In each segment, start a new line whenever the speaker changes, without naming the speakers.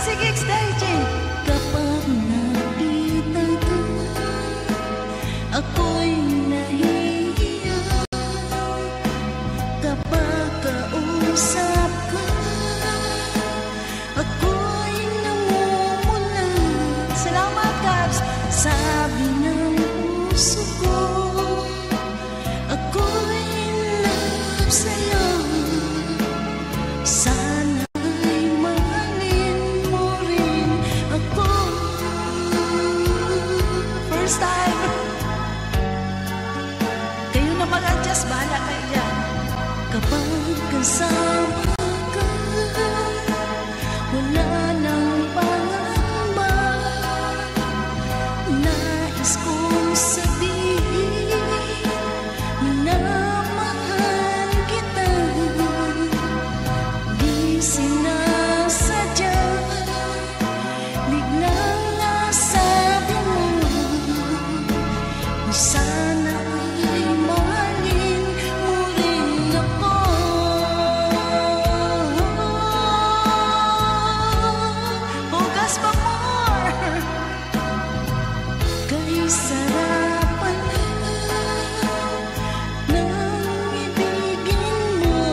sige, sige, stage.
Kapag nakita ka, ako'y nahihiya. Kapag kausap ka, ako'y namumulat.
Salamat, Cubs.
Sabi ng puso ko, ako'y in love sa'yo. Sana'y mahalin mo rin ako.
First time. Kayo na mag-adjust, bahala kayo dyan.
Kapag kasama ka, wala nang pangamba. Nais kong sabihin, minamahal kita. Di sinasadya, biglang nasabi mo, sana ay mahalin mo rin ako.
Hugas pa more.
Kay sarap pala ng ibigin mo.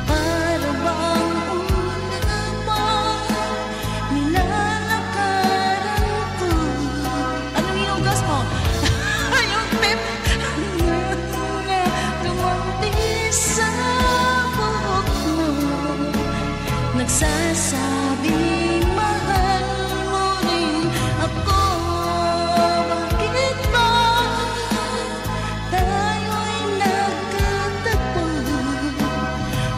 Para bang una pa nilalakaran ko.
Anong hinugas mo? Yung tip.
Na tumunti sa buhok mo, nagsasabing mahal mo rin ako. Bakit ba tayo'y nagkatagpo?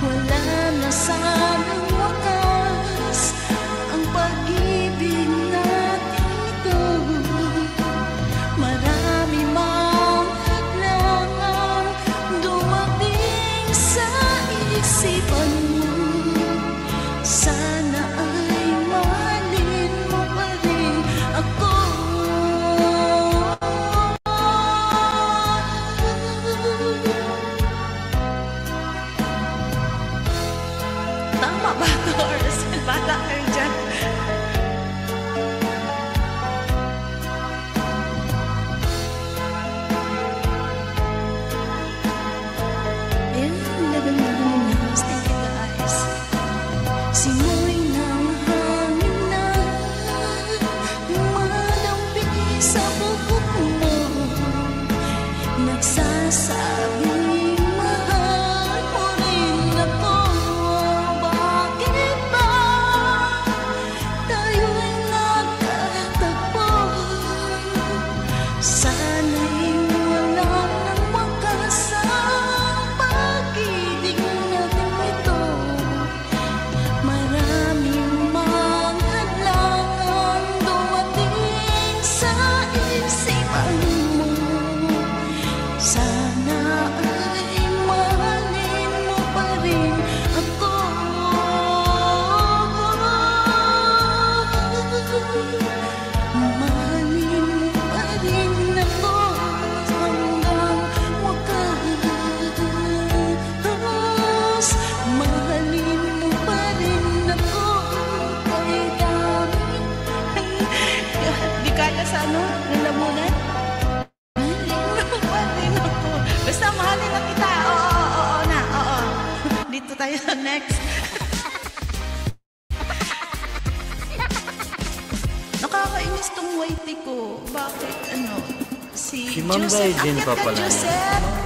Wala na sanang wakas ang pag-ibig natin ito. Marami mang hadlang dumating sa isipan mo. Sana ay mahalin mo pa rin ako.
Tama ba ito? Or bata kayo dyan?
Ayan, laban na house. Thank you guys. Simoy ng hangin na lumalampi sa bubuk mo, nagsasabing mahal mo rin ako. Bakit ba tayo'y nagkatagpo? Sana'y wala nang wakas ang pag-ibig natin ito. Maraming mga hadlang ang dumating sa isipan mo. Sana ay mahalin mo pa rin ako. Mahalin mo pa rin ako hanggang wakas. Mahalin mo pa rin ako kahit dami.
Di kaya sa ano? Lalamunan? Mahalin ako. Basta mahalin lang kita. Oo na. Oo. Dito tayo sa next. Nakakainis tong whitey ko. Bakit ano? Si
Si Ma'am
Joseph.
Day din
Akyat
pa
ka,
pala yan.
Joseph.